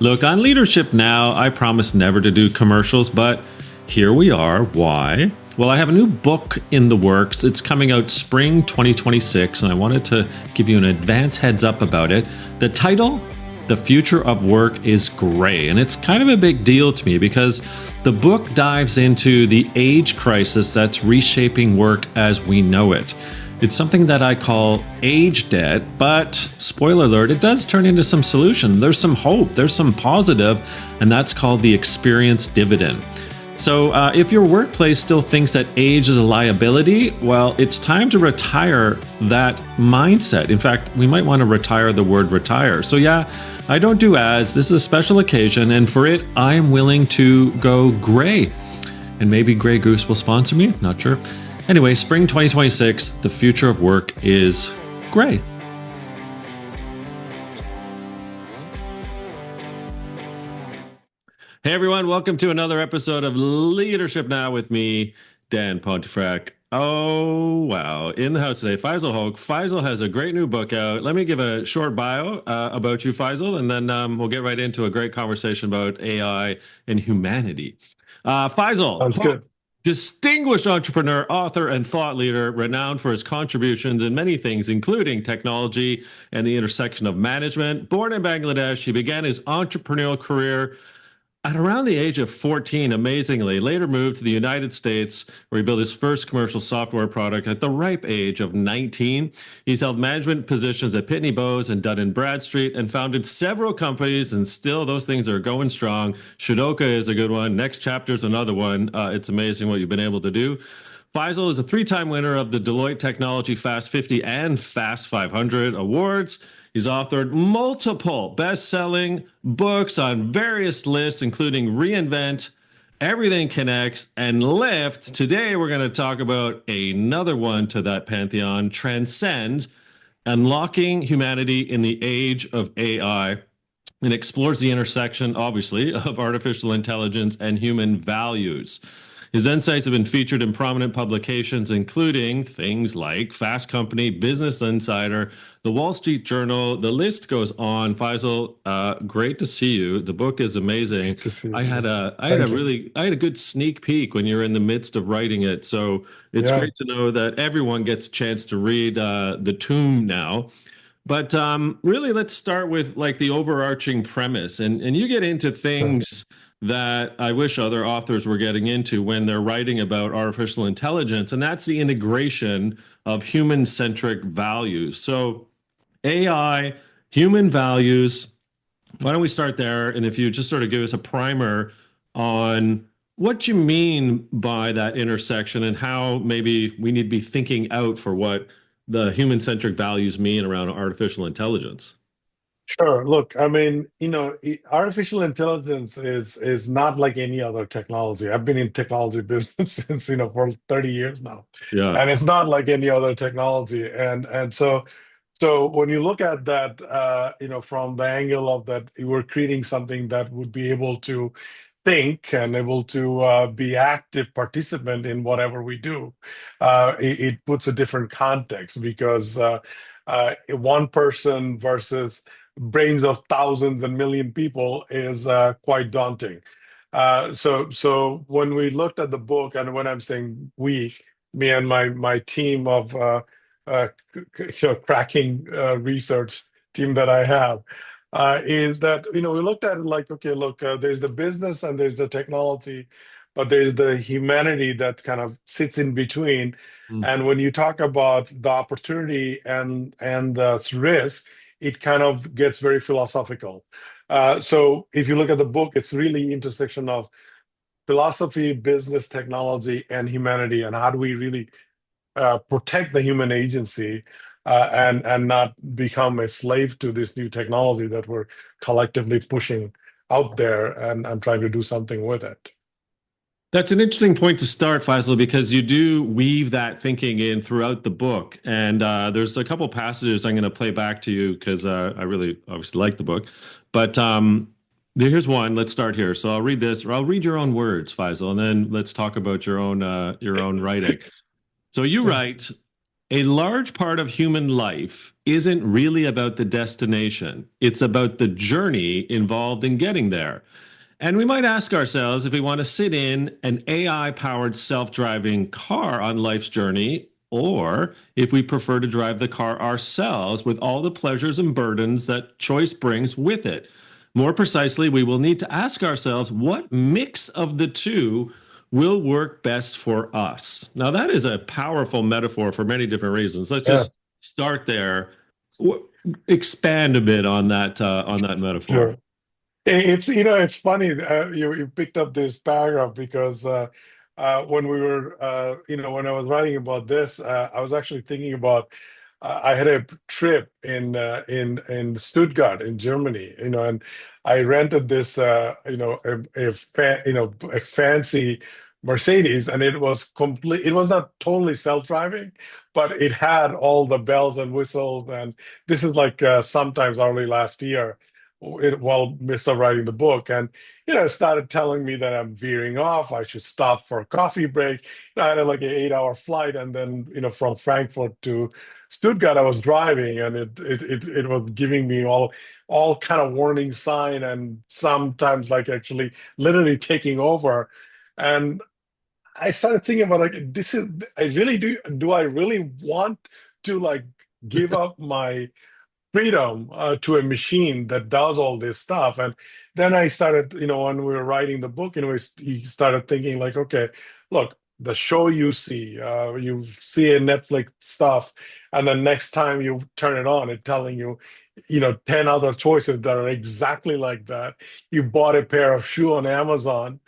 Look, on Leadership Now, I promised never to do commercials, but here we are. Why? Well, I have a new book in the works. It's coming out spring 2026, and I wanted to give you an advance heads up about it. The title, The Future of Work is Gray, and it's kind of a big deal to me because the book dives into the age crisis that's reshaping work as we know it. It's something that I call age debt, but spoiler alert, it does turn into some solution. There's some hope, there's some positive, and that's called the experience dividend. So if your workplace still thinks that age is a liability, well, it's time to retire that mindset. In fact, we might want to retire the word retire. So yeah, I don't do ads. This is a special occasion, and for it, I am willing to go gray. And maybe Grey Goose will sponsor me, not sure. Anyway, spring 2026, the future of work is gray. Hey everyone, welcome to another episode of Leadership Now with me, Dan Pontefract. Oh, wow. In the house today, Faisal Hoque. Faisal has a great new book out. Let me give a short bio about you, Faisal, and then we'll get right into a great conversation about AI and humanity. Faisal. Sounds good. Distinguished entrepreneur, author, and thought leader, renowned for his contributions in many things, including technology and the intersection of management. Born in Bangladesh, he began his entrepreneurial career at around the age of 14, amazingly. Later moved to the United States, where he built his first commercial software product at the ripe age of 19. He's held management positions at Pitney Bowes and Dun & Bradstreet and founded several companies, and still those things are going strong. Sudoku is a good one. Next Chapter is another one. It's amazing what you've been able to do. Faisal is a three-time winner of the Deloitte Technology Fast 50 and Fast 500 awards. He's authored multiple best-selling books on various lists, including Reinvent, Everything Connects, and Lift. Today, we're going to talk about another one to that pantheon, Transcend, Unlocking Humanity in the Age of AI, and explores the intersection, obviously, of artificial intelligence and human values. His insights have been featured in prominent publications, including things like Fast Company, Business Insider, The Wall Street Journal. The list goes on. Faisal, great to see you. The book is amazing. Good to see you. I had a good sneak peek when you're in the midst of writing it. So it's great to know that everyone gets a chance to read The Tomb now. But really, let's start with like the overarching premise, and you get into things that I wish other authors were getting into when they're writing about artificial intelligence, and that's the integration of human-centric values. So AI, human values, why don't we start there? And if you just sort of give us a primer on what you mean by that intersection and how maybe we need to be thinking out for what the human-centric values mean around artificial intelligence. Sure. Look, I mean, artificial intelligence is not like any other technology. I've been in technology business since, for 30 years now. Yeah. And it's not like any other technology. And so when you look at that, from the angle of that, we're creating something that would be able to think and able to be active participant in whatever we do, it puts a different context because one person versus brains of thousands and million people is quite daunting. So when we looked at the book, and when I'm saying we, me and my team of cracking research team that I have, is that we looked at it like, okay, look, there's the business and there's the technology, but there's the humanity that kind of sits in between. And when you talk about the opportunity and the risk, it kind of gets very philosophical. So if you look at the book, it's really intersection of philosophy, business, technology, and humanity, and how do we really protect the human agency and not become a slave to this new technology that we're collectively pushing out there and trying to do something with it. That's an interesting point to start, Faisal, because you do weave that thinking in throughout the book. And there's a couple passages I'm going to play back to you because I really obviously like the book. But here's one. Let's start here. So I'll read this, or I'll read your own words, Faisal, and then let's talk about your own writing. So you write, A large part of human life isn't really about the destination. It's about the journey involved in getting there. And we might ask ourselves if we want to sit in an AI powered self driving car on life's journey, or if we prefer to drive the car ourselves with all the pleasures and burdens that choice brings with it. More precisely, we will need to ask ourselves what mix of the two will work best for us. Now, that is a powerful metaphor for many different reasons. Let's Yeah, just start there. Expand a bit on that metaphor. sure. It's it's funny you picked up this paragraph because when we were when I was writing about this, I was actually thinking about I had a trip in Stuttgart in Germany, and I rented this a fancy Mercedes, and it was complete. It was not totally self-driving, but it had all the bells and whistles, and this is like sometimes early last year while Mr. writing the book, and started telling me that I'm veering off. I should stop for a coffee break. I had like an 8-hour flight, and then from Frankfurt to Stuttgart, I was driving, and it was giving me all kind of warning sign, and sometimes like actually literally taking over. And I started thinking about like this is I really do I really want to like give up my freedom to a machine that does all this stuff. And then I started, when we were writing the book, you started thinking like, okay, look, the show you see a Netflix stuff, and then next time you turn it on, it's telling you, 10 other choices that are exactly like that. You bought a pair of shoe on Amazon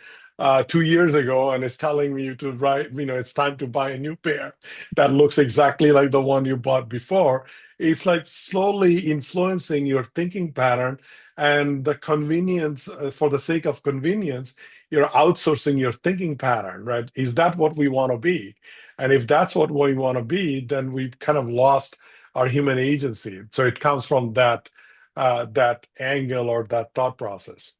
2 years ago, and it's telling you to write, it's time to buy a new pair that looks exactly like the one you bought before. It's like slowly influencing your thinking pattern, and the convenience, for the sake of convenience, you're outsourcing your thinking pattern, right? Is that what we want to be? And if that's what we want to be, then we've kind of lost our human agency. So it comes from that angle or that thought process.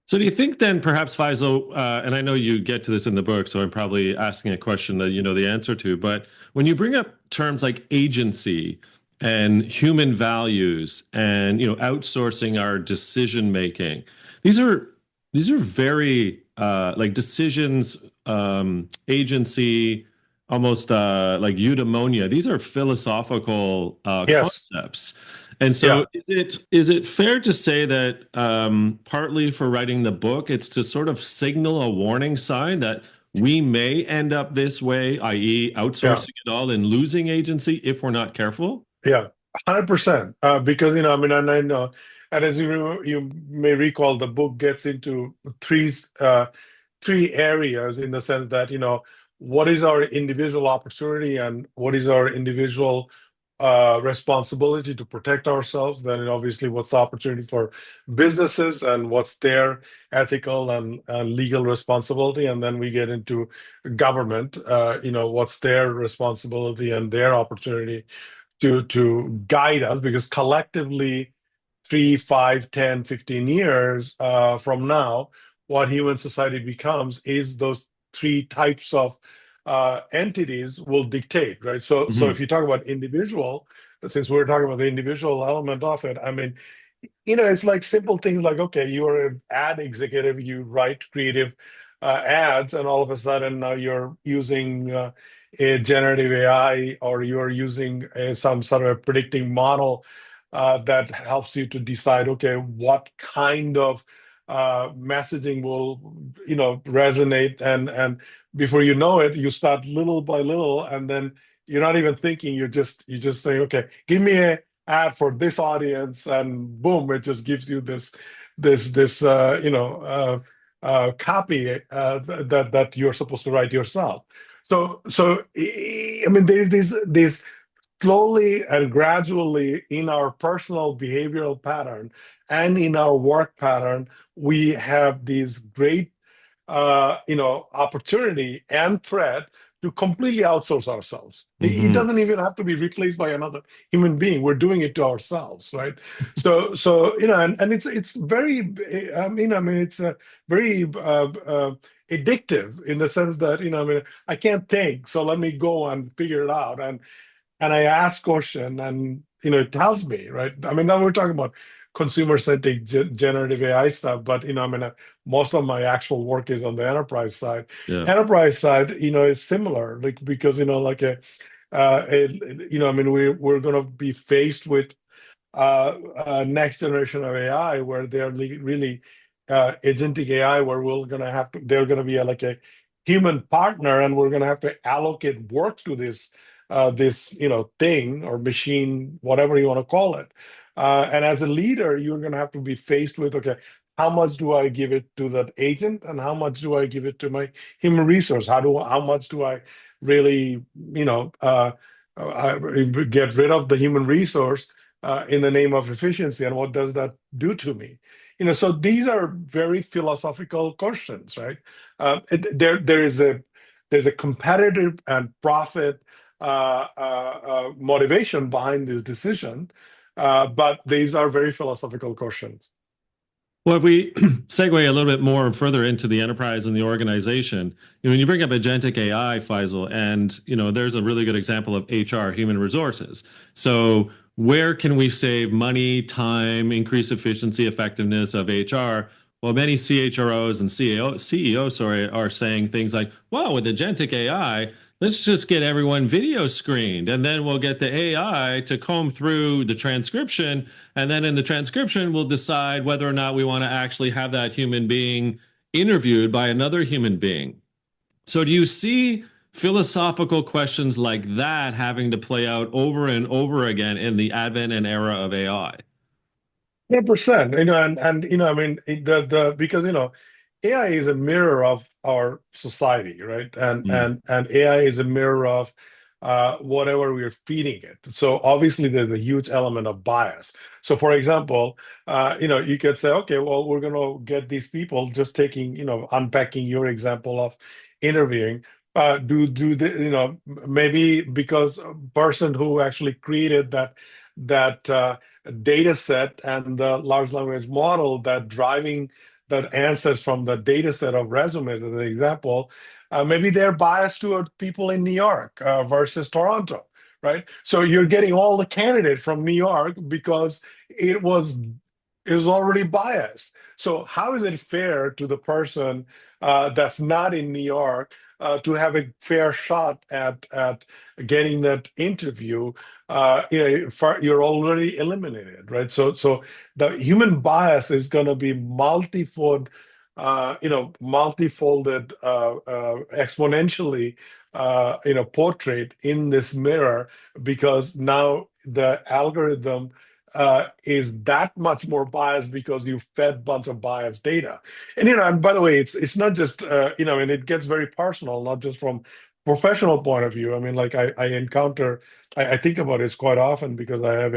So do you think then perhaps Faisal, and I know you get to this in the book, so I'm probably asking a question that you know the answer to, but when you bring up terms like agency and human values and outsourcing our decision making, these are very like decisions, agency, almost like eudaimonia. These are philosophical Yes. concepts. And so Yeah. is it fair to say that partly for writing the book, it's to sort of signal a warning sign that we may end up this way, i.e., Yeah. outsourcing it all and losing agency if we're not careful? Yeah, 100%. Because I mean, and I know, and as you may recall, the book gets into three areas in the sense that what is our individual opportunity and what is our individual responsibility to protect ourselves. Then obviously, what's the opportunity for businesses and what's their ethical and legal responsibility, and then we get into government. What's their responsibility and their opportunity to guide us, because collectively 3, 5, 10, 15 years from now, what human society becomes is those three types of entities will dictate, right? So if Mhm. you talk about individual, since we're talking about the individual element of it, I mean, it's like simple things like, okay, you're an ad executive, you write creative ads, and all of a sudden now you're using a generative AI, or you're using some sort of a predicting model that helps you to decide, okay, what kind of messaging will, resonate, and before you know it, you start little by little, and then you're not even thinking, you just say, okay, give me a ad for this audience, and boom, it just gives you this copy that you're supposed to write yourself. So I mean, there's this slowly and gradually in our personal behavioral pattern and in our work pattern, we have these great opportunity and threat to completely outsource ourselves. It Mhm. doesn't even have to be replaced by another human being. We're doing it to ourselves, right? And it's very, I mean, it's very addictive in the sense that, I mean, I can't think, so let me go and figure it out. And and I ask question, and it tells me, right? I mean, now we're talking about consumer-centric generative AI stuff, but I mean, most of my actual work is on the enterprise side. Yeah. Enterprise side, is similar, like because like I mean, we're gonna be faced with next generation of AI where they're really agentic AI, where they're gonna be like a human partner, and we're gonna have to allocate work to this thing or machine, whatever you want to call it. And as a leader, you're gonna have to be faced with, okay, how much do I give it to that agent, and how much do I give it to my human resource? How much do I really, get rid of the human resource in the name of efficiency, and what does that do to me? So these are very philosophical questions, right? There's a competitive and profit motivation behind this decision, but these are very philosophical questions. Well, if we segue a little bit more further into the enterprise and the organization, when you bring up agentic AI, Faisal, and there's a really good example of HR, human resources. So where can we save money, time, increase efficiency, effectiveness of HR? Well, many CHROs and CEOs, sorry, are saying things like, "Well, with agentic AI, let's just get everyone video screened, and then we'll get the AI to comb through the transcription, and then in the transcription, we'll decide whether or not we want to actually have that human being interviewed by another human being." So do you see philosophical questions like that having to play out over and over again in the advent and era of AI? 100%. And I mean, because AI is a mirror of our society, right? And AI is a mirror of whatever we're feeding it. So obviously, there's a huge element of bias. So, for example, you could say, okay, well, we're going to get these people, just taking, unpacking your example of interviewing. Do the, maybe because a person who actually created that data set and the large language model that driving that answers from the data set of resumes, as an example, maybe they're biased toward people in New York versus Toronto, right? So you're getting all the candidate from New York because it was already biased. So how is it fair to the person that's not in New York to have a fair shot at getting that interview? You're already eliminated, right? So the human bias is going to be multifolded, exponentially, portrayed in this mirror, because now the algorithm is that much more biased because you fed a bunch of biased data. And by the way, it's not just and it gets very personal, not just from professional point of view. I mean, like I think about this quite often because I have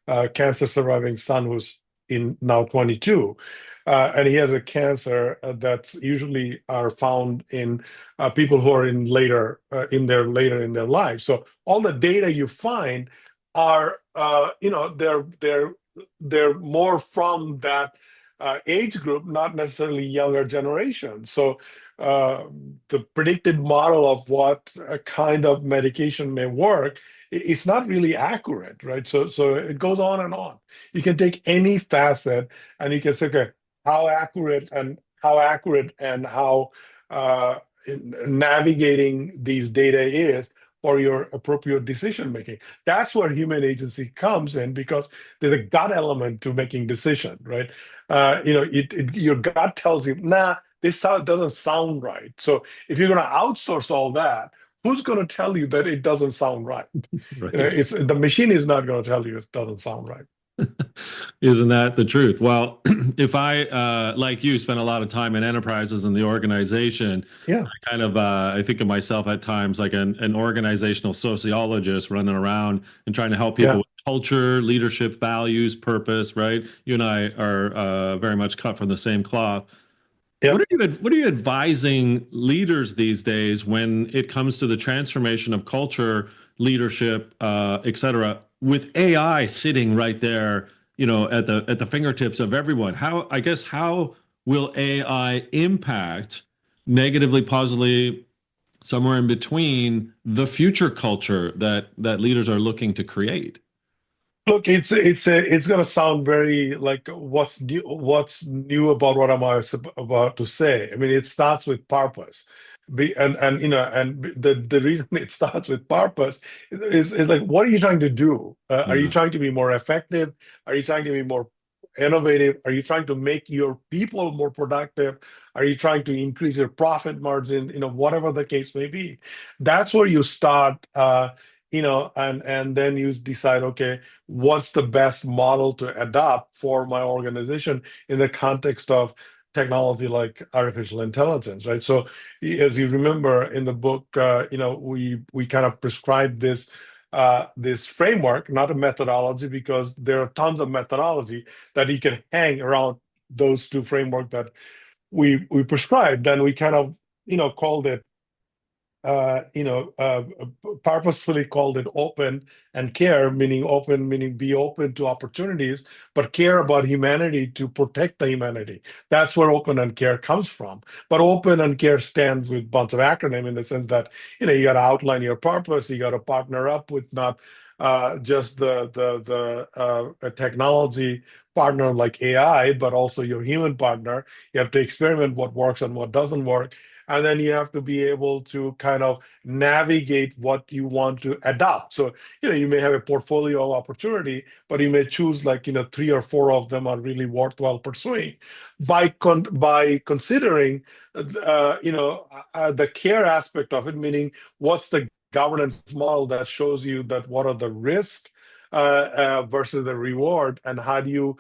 a cancer surviving son who's in now 22. And he has a cancer that's usually are found in people who are later in their life. So all the data you find are they're more from that age group, not necessarily younger generation. So uh, the predicted model of what kind of medication may work, it's not really accurate, right? So it goes on and on. You can take any facet and you can say, okay, how uh, navigating these data is for your appropriate decision making. That's where human agency comes in, because there's a gut element to making decision, right? Your gut tells you, nah, this doesn't sound right. So if you're going to outsource all that, who's going to tell you that it doesn't sound right? Right. It's the machine is not going to tell you it doesn't sound right. Isn't that the truth? Well, if I, like you, spend a lot of time in enterprises and the organization, Yeah, I think of myself at times like an organizational sociologist running around and trying to help people yeah, with culture, leadership, values, purpose, right? You and I are very much cut from the same cloth. yeah. What are you advising leaders these days when it comes to the transformation of culture, leadership, et cetera, with AI sitting right there, at the fingertips of everyone? How will AI impact negatively, positively somewhere in between the future culture that leaders are looking to create. Look, it's gonna sound very like what's new about what about to say. I mean, it starts with purpose. And the reason it starts with purpose is like, what are you trying to do? Are you Yeah. trying to be more effective? Are you trying to be more innovative? Are you trying to make your people more productive? Are you trying to increase your profit margin? Whatever the case may be, that's where you start. And then you decide, okay, what's the best model to adopt for my organization in the context of technology like artificial intelligence, right? So, as you remember in the book, we kind of prescribed this framework, not a methodology, because there are tons of methodology that you can hang around those two framework that we prescribed, and we kind of called it purposefully called it open and care, meaning open, meaning be open to opportunities, but care about humanity to protect the humanity. That's where open and care comes from. But open and care stands with a bunch of acronym in the sense that, you got to outline your purpose, you got to partner up with not just the technology partner like AI, but also your human partner. You have to experiment what works and what doesn't work, and then you have to be able to kind of navigate what you want to adopt. So, you may have a portfolio of opportunity, but you may choose like, three or four of them are really worthwhile pursuing. By considering, the care aspect of it, meaning what's the governance model that shows you that what are the risks versus the reward, and how do you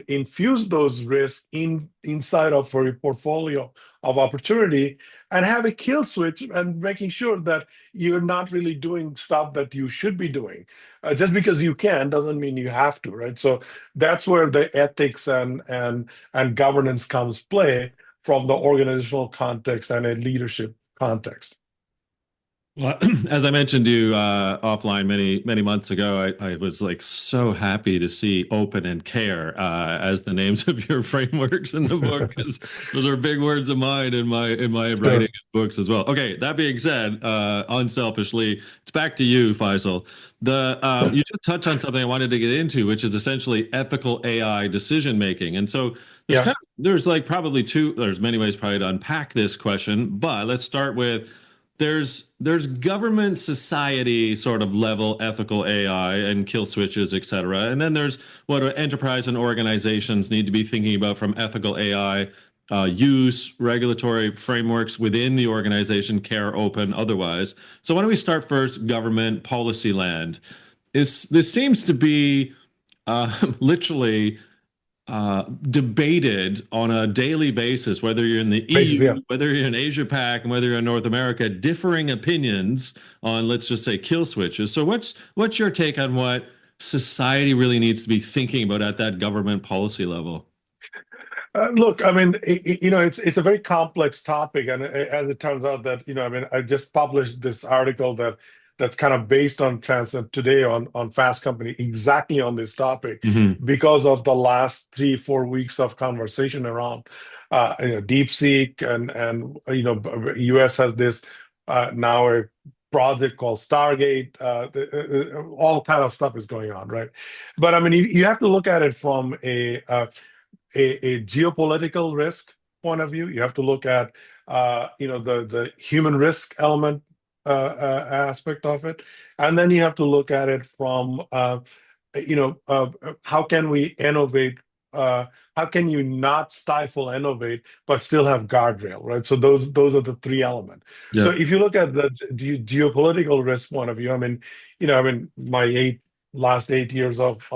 infuse those risks inside of your portfolio of opportunity, and have a kill switch, and making sure that you're not really doing stuff that you should be doing. Just because you can doesn't mean you have to, right? So that's where the ethics and governance comes play from the organizational context and a leadership context. Well, as I mentioned to you offline many months ago, I was like so happy to see open and care as the names of your frameworks in the book, because those are big words of mine in my writing Sure. books as well. Okay, that being said, unselfishly, it's back to you, Faisal. The you just touched on something I wanted to get into, which is essentially ethical AI decision making, and so Yeah. there's like probably there's many ways probably to unpack this question, but let's start with there's government society sort of level ethical AI and kill switches, et cetera. And then there's what enterprise and organizations need to be thinking about from ethical AI use, regulatory frameworks within the organization, care, open, otherwise. So why don't we start first, government policy land? This seems to be literally debated on a daily basis, whether you're in the Basically, EU, whether you're in Asia Pac, and whether you're in North America, differing opinions on, let's just say, kill switches. So what's your take on what society really needs to be thinking about at that government policy level? Look, I mean, it's a very complex topic, and as it turns out that I mean, I just published this article that's kind of based on Transcend today on Fast Company, exactly on this topic, Hmm. because of the last 3-4 weeks of conversation around, DeepSeek, and U.S. has this now a project called Stargate. All kind of stuff is going on, right? But I mean, you have to look at it from a geopolitical risk point of view. You have to look at the human risk element aspect of it, and then you have to look at it from how can we innovate. How can you not stifle innovate but still have guardrail, right? So those are the three elements. So Yeah. if you look at the geopolitical risk point of view, I mean, my last 8 years of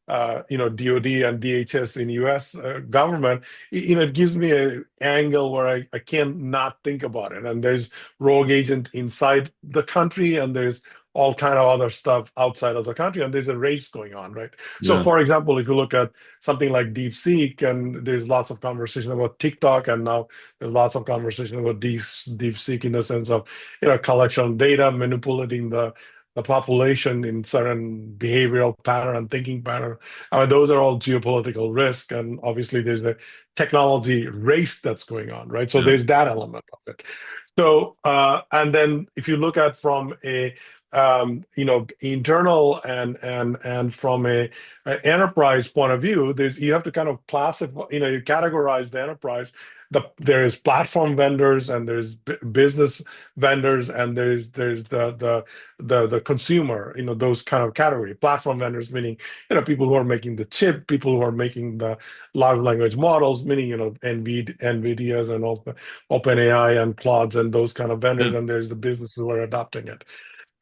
DoD and DHS in U.S. Government, it gives me an angle where I can't not think about it. And there's rogue agent inside the country, and there's all kind of other stuff outside of the country, and there's a race going on, right? So, Yeah. for example, if you look at something like DeepSeek, and there's lots of conversation about TikTok, and now there's lots of conversation about DeepSeek in the sense of collection of data, manipulating the population in certain behavioral pattern and thinking pattern. I mean, those are all geopolitical risk, and obviously there's the technology race that's going on, right? So Yeah. there's that element of it. So, and then if you look at from a internal and from a enterprise point of view, there's you have to kind of classify, you categorize the enterprise. There is platform vendors and there's business vendors and there's the consumer, those kind of category. Platform vendors meaning people who are making the chip, people who are making the large language models, meaning NVIDIA's and OpenAI and Claude's and those kind of vendors, Yeah. and there's the businesses who are adopting it.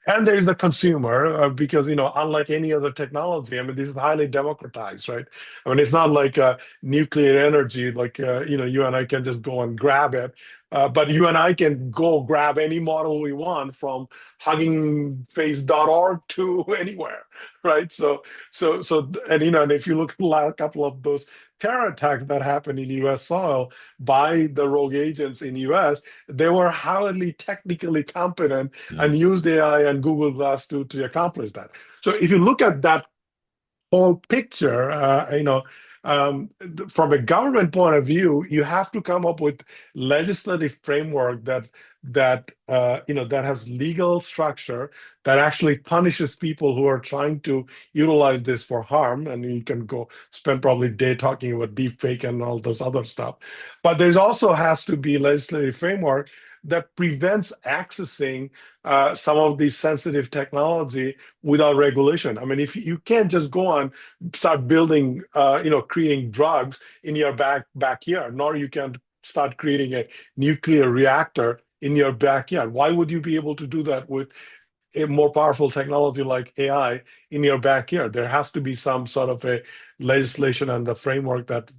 And there's the consumer, because unlike any other technology, I mean, this is highly democratized, right? I mean, it's not like nuclear energy, like you and I can just go and grab it, but you and I can go grab any model we want from huggingface.org to anywhere, right? And if you look at the last couple of those terror attacks that happened in U.S. soil by the rogue agents in U.S., they were highly technically competent Yeah. and used AI and Google Glass to accomplish that. So if you look at that whole picture, from a government point of view, you have to come up with legislative framework that has legal structure that actually punishes people who are trying to utilize this for harm. And you can go spend probably a day talking about deep fake and all this other stuff. But there's also has to be legislative framework that prevents accessing some of these sensitive technology without regulation. I mean, if you can't just go on start building, creating drugs in your backyard, nor you can start creating a nuclear reactor in your backyard. Why would you be able to do that with a more powerful technology like AI in your backyard? There has to be some sort of a legislation and the framework that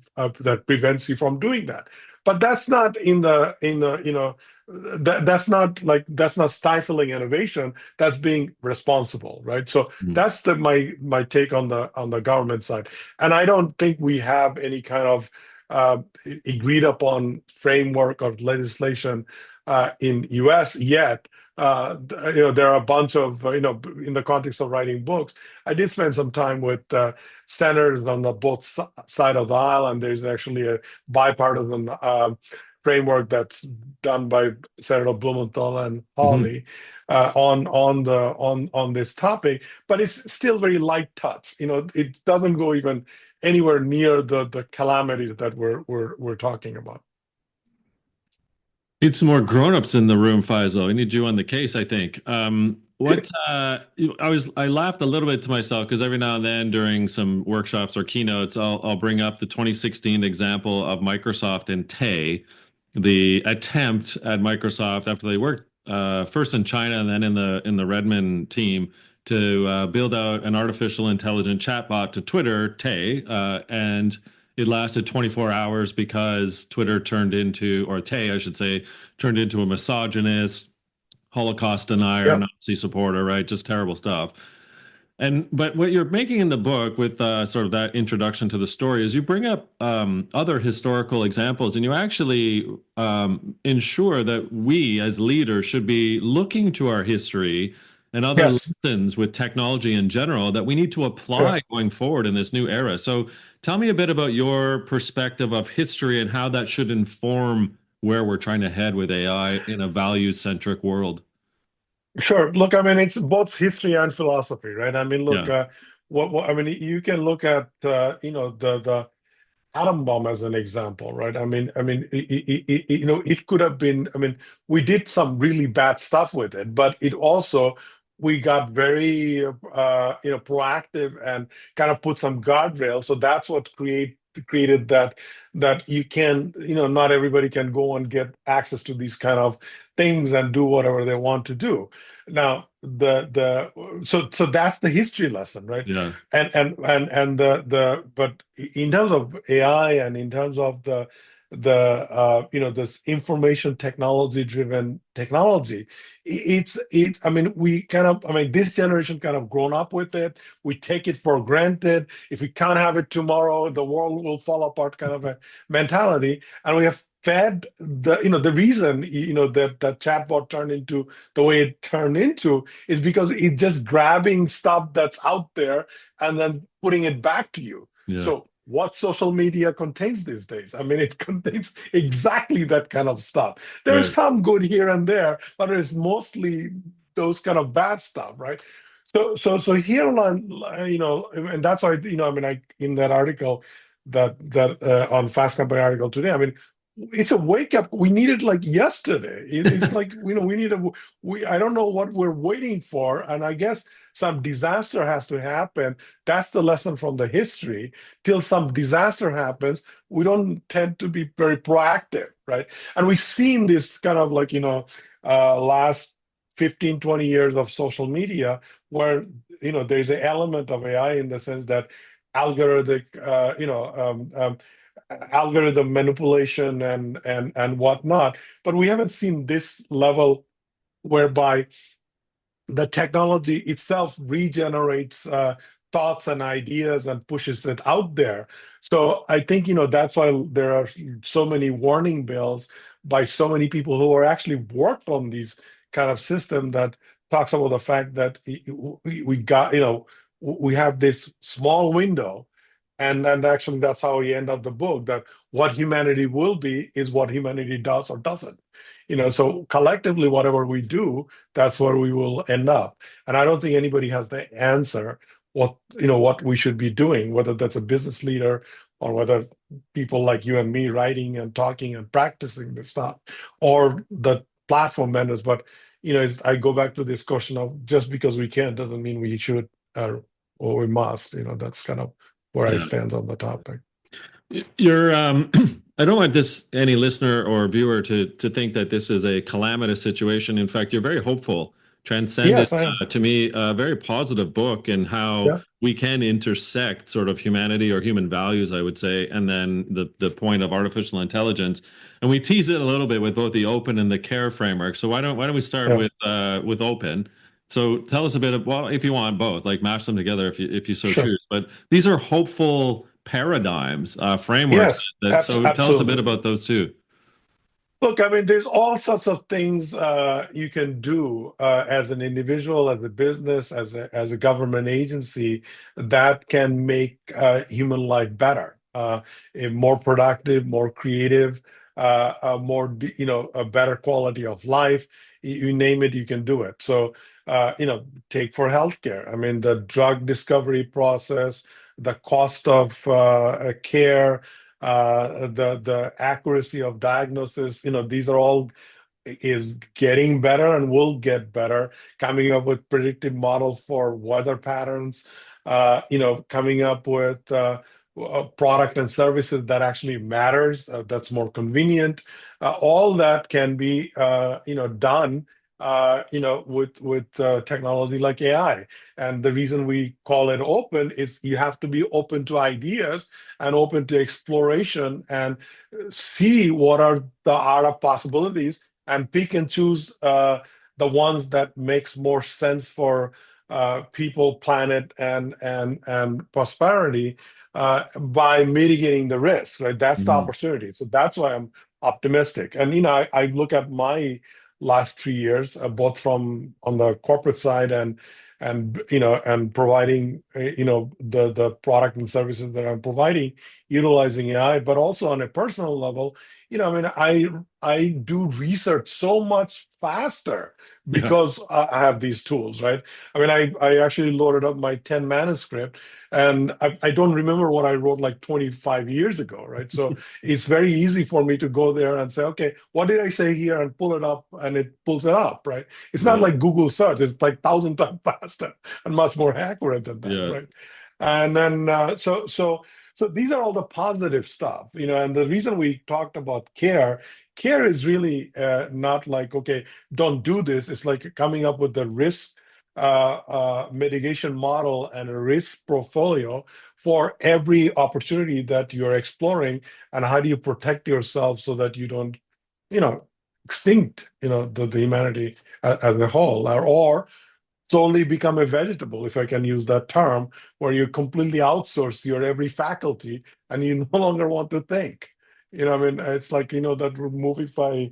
prevents you from doing that. But that's not that's not stifling innovation. That's being responsible, right? So Mhm. that's my take on the government side. And I don't think we have any kind of uh, agreed upon framework of legislation in US yet. There are a bunch of, in the context of writing books, I did spend some time with senators on the both side of the aisle, and there's actually a bipartisan framework that's done by Senator Blumenthal and Mhm. Hawley on this topic, but it's still very light touch. It doesn't go even anywhere near the calamities that we're talking about. Need some more grown-ups in the room, Faisal. We need you on the case, I think. I laughed a little bit to myself because every now and then during some workshops or keynotes, I'll bring up the 2016 example of Microsoft and Tay, the attempt at Microsoft after they worked first in China and then in the Redmond team to build out an artificial intelligent chatbot to Twitter, Tay, and it lasted 24 hours because Twitter turned into, or Tay, I should say, turned into a misogynist, Holocaust denier, Yep. Nazi supporter, right? Just terrible stuff. But what you're making in the book with sort of that introduction to the story is you bring up other historical examples, and you actually ensure that we as leaders should be looking to our history and other Yes. lessons with technology in general that we need to Yeah. apply going forward in this new era. So tell me a bit about your perspective of history and how that should inform where we're trying to head with AI in a values-centric world. Sure. Look, I mean, it's both history and philosophy, right? I mean, look, Yeah. I mean, you can look at, the atom bomb as an example, right? It could have been. I mean, we did some really bad stuff with it, but it also we got very, proactive and kind of put some guardrails. So that's what created that you can, not everybody can go and get access to these kind of things and do whatever they want to do. Now, so that's the history lesson, right? Yeah. And the but in terms of AI and in terms of this information technology driven technology, I mean, this generation kind of grown up with it. We take it for granted. If we can't have it tomorrow, the world will fall apart, kind of a mentality. And we have fed the reason that chatbot turned into the way it turned into is because it's just grabbing stuff that's out there and then putting it back to you. Yeah. So what social media contains these days. I mean, it contains exactly that kind of stuff. There's Right. some good here and there, but it's mostly those kind of bad stuff, right? So here on, and that's why, I mean, in that article that on Fast Company article today, I mean, it's a wake up. We need it like yesterday. It's like, we need I don't know what we're waiting for. And I guess some disaster has to happen. That's the lesson from the history. Till some disaster happens, we don't tend to be very proactive, right? And we've seen this kind of like, last 15, 20 years of social media where, there's an element of AI in the sense that algorithmic, algorithm manipulation and whatnot. But we haven't seen this level whereby the technology itself regenerates thoughts and ideas and pushes it out there. So I think, that's why there are so many warning bells by so many people who are actually worked on these kind of system that talks about the fact that we got, we have this small window. And then actually that's how we end up the book, that what humanity will be is what humanity does or doesn't. So collectively, whatever we do, that's where we will end up. And I don't think anybody has the answer what we should be doing, whether that's a business leader or whether people like you and me writing and talking and practicing this stuff, or the platform vendors. But I go back to this question of just because we can doesn't mean we should or we must. That's kind of where I Yeah. stand on the topic. You're I don't want this any listener or viewer to think that this is a calamitous situation. In fact, you're very hopeful. Transcended Yes, I am. to me a very positive book and how Yeah, we can intersect sort of humanity or human values, I would say, and then the point of artificial intelligence. And we tease it a little bit with both the open and the care framework. So why don't we start yeah, with open? So tell us a bit of, well, if you want both, like mash them together if you so sure. choose. But these are hopeful paradigms, frameworks. Yes, So tell us a bit absolutely. about those too. Look, I mean, there's all sorts of things you can do as an individual, as a business, as a government agency that can make human life better, more productive, more creative, more, a better quality of life. You name it, you can do it. So, take for healthcare. I mean, the drug discovery process, the cost of care, the accuracy of diagnosis, these are all is getting better and will get better. Coming up with predictive models for weather patterns, coming up with product and services that actually matters, that's more convenient. All that can be, done. With technology like AI, and the reason we call it open is you have to be open to ideas and open to exploration and see what are the art of possibilities and pick and choose the ones that makes more sense for people, planet, and prosperity by mitigating the risk. Right, that's the Mhm. opportunity. So that's why I'm optimistic. And I look at my last 3 years, both from on the corporate side and providing the product and services that I'm providing utilizing AI, but also on a personal level. I mean, I do research so much faster Yeah. because I have these tools, right? I mean, I actually loaded up my 10 manuscript, and I don't remember what I wrote like 25 years ago, right? So it's very easy for me to go there and say, okay, what did I say here, and pull it up, and it pulls it up, right? It's not Right. like Google search; it's like 1,000 times faster and much more accurate than that, Yeah. right? And then so these are all the positive stuff, and the reason we talked about care is really not like, okay, don't do this. It's like coming up with the risk mitigation model and a risk portfolio for every opportunity that you're exploring, and how do you protect yourself so that you don't, you know, extinct, the humanity as a whole, or slowly become a vegetable, if I can use that term, where you completely outsource your every faculty and you no longer want to think. I mean, it's like, that movie by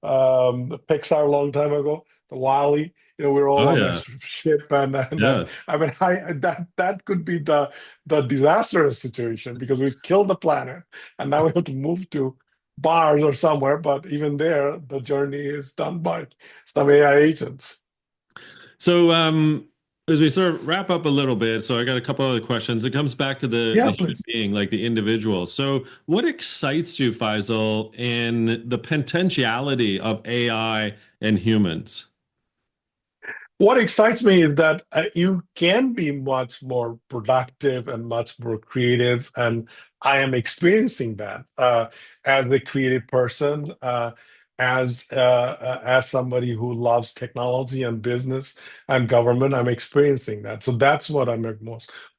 Pixar a long time ago, Wally. We're all Oh on a yeah. ship, and Yeah. I mean, that could be the disastrous situation because we've killed the planet, and now we have to move to Mars or somewhere. But even there, the journey is done by some AI agents. So, as we sort of wrap up a little bit, so I got a couple other questions. It comes back to the Yeah, human please. being, like the individual. So, what excites you, Faisal, in the potentiality of AI and humans? What excites me is that you can be much more productive and much more creative, and I am experiencing that as a creative person, as somebody who loves technology and business and government. I'm experiencing that, so that's what I'm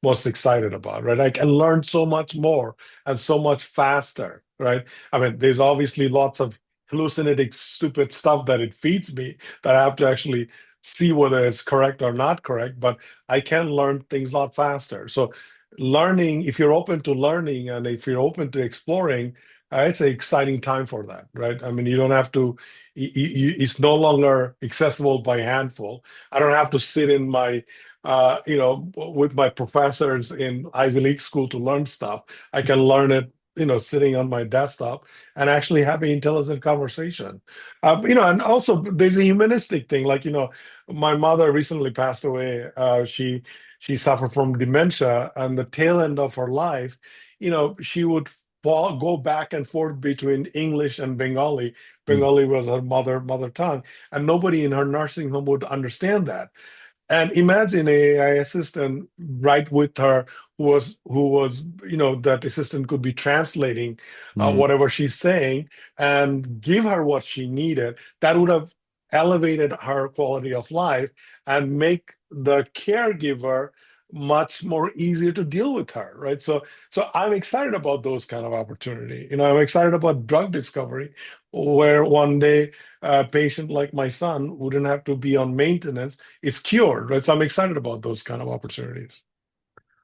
most excited about. Right, I can learn so much more and so much faster. Right, I mean, there's obviously lots of hallucinating, stupid stuff that it feeds me that I have to actually see whether it's correct or not correct, but I can learn things a lot faster. So, learning, if you're open to learning and if you're open to exploring, it's an exciting time for that, right? I mean, you don't have to, it's no longer accessible by handful. I don't have to sit in my, with my professors in Ivy League school to learn stuff. I can learn it, sitting on my desktop and actually having intelligent conversation. And also there's a humanistic thing, like, my mother recently passed away. She suffered from dementia, and the tail end of her life, she would go back and forth between English and Bengali. Mm. Bengali was her mother tongue, and nobody in her nursing home would understand that. And imagine a AI assistant right with her, who was, that assistant could be translating Mm. whatever she's saying and give her what she needed. That would have elevated her quality of life and make the caregiver much more easier to deal with her, right? So I'm excited about those kind of opportunity. I'm excited about drug discovery, where one day a patient like my son wouldn't have to be on maintenance. It's cured, right? So I'm excited about those kind of opportunities.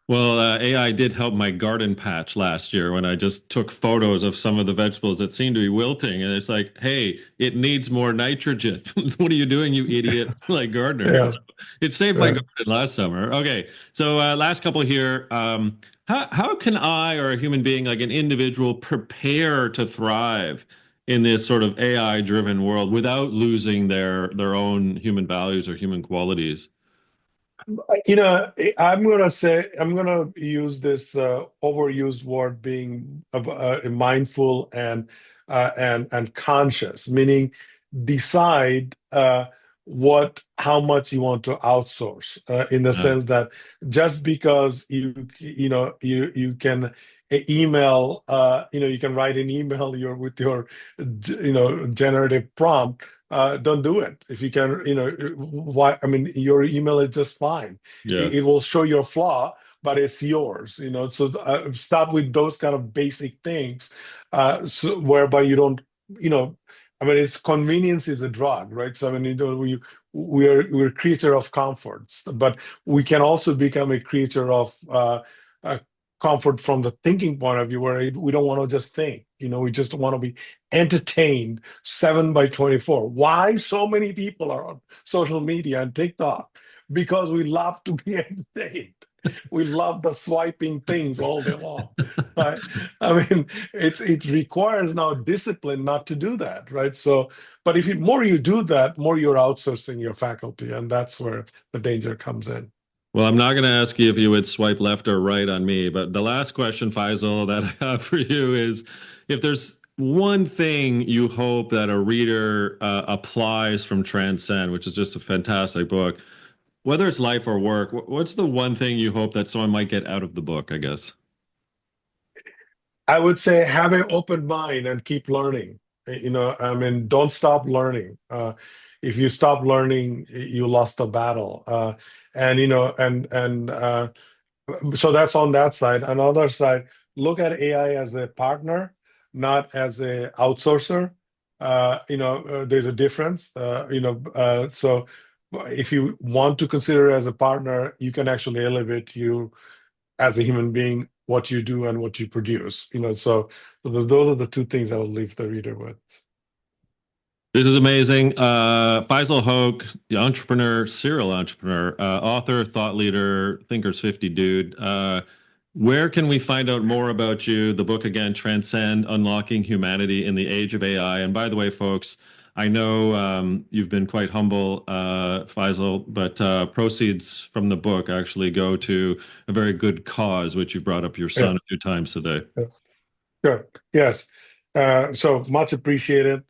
Well, AI did help my garden patch last year when I just took photos of some of the vegetables that seemed to be wilting. And it's like, hey, it needs more nitrogen. What are you doing, you idiot? Like gardener. Yeah, It saved my yeah. garden last summer. Okay. So, last couple here. How can I or a human being, like an individual, prepare to thrive in this sort of AI driven world without losing their own human values or human qualities? I'm gonna use this overused word, being mindful and conscious, meaning decide how much you want to outsource, in the Yeah. sense that just because you can email, you can write an email with your generative prompt. Don't do it. If you can, why? I mean, your email is just fine. Yeah. It will show your flaw, but it's yours. So start with those kind of basic things, so whereby you don't, you know, I mean, it's convenience is a drug, right? So I mean, we're creature of comforts, but we can also become a creature of comfort from the thinking point of view, where we don't want to just think. We just want to be entertained 7 by 24. Why so many people are on social media and TikTok? Because we love to be entertained. We love the swiping things all day long. Right? I mean, it requires now discipline not to do that, right? So, but if more you do that, more you're outsourcing your faculty, and that's where the danger comes in. Well, I'm not going to ask you if you would swipe left or right on me, but the last question, Faisal, that I have for you is if there's one thing you hope that a reader applies from Transcend, which is just a fantastic book, whether it's life or work, what's the one thing you hope that someone might get out of the book, I guess? I would say have an open mind and keep learning. I mean, don't stop learning. If you stop learning, you lost the battle. And so that's on that side. On the other side, look at AI as a partner, not as a outsourcer. There's a difference. So if you want to consider it as a partner, you can actually elevate you as a human being, what you do and what you produce. So those are the two things I will leave the reader with. This is amazing. Faisal Hoque, the entrepreneur, serial entrepreneur, author, thought leader, Thinkers 50 dude. Where can we find out more about you? The book again, Transcend, Unlocking Humanity in the Age of AI. And by the way, folks, I know you've been quite humble, Faisal, but proceeds from the book actually go to a very good cause, which you brought up your Yeah, son a few times today. yeah, sure. Yes. So much appreciated.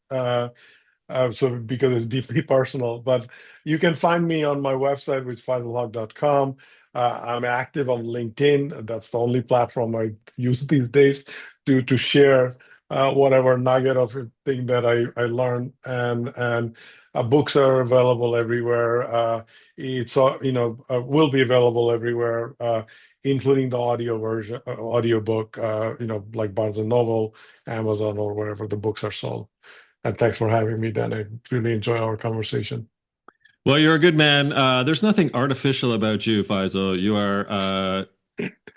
So because it's deeply personal, but you can find me on my website, which is faisalhaq.com. I'm active on LinkedIn. That's the only platform I use these days to share whatever nugget of thing that I learned. And books are available everywhere. It's will be available everywhere, including the audio version, audio book. Like Barnes and Noble, Amazon, or wherever the books are sold. And thanks for having me, Dan. I really enjoy our conversation. Well, you're a good man. There's nothing artificial about you, Faisal. You are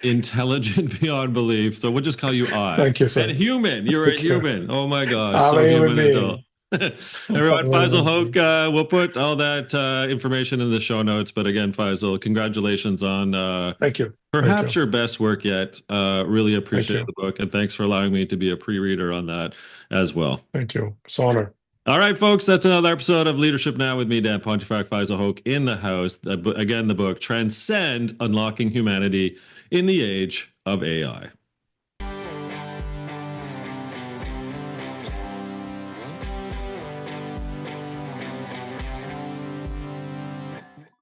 intelligent beyond belief. So we'll just call you I. Thank you, And sir. human. You're a Thank you. human. Oh my gosh. I'm a So human human and dull. being. Everyone, I'm a Faisal human Hoque, being. we'll put all that information in the show notes. But again, Faisal, congratulations on Thank you. Thank perhaps you. your best work yet. Really Thank appreciate you. the book. And thanks for allowing me to be a pre-reader on that as well. Thank you. It's an honor. All right, folks, that's another episode of Leadership Now with me, Dan Pontefract, Faisal Hoque in the house. Again, the book, Transcend, Unlocking Humanity in the Age of AI.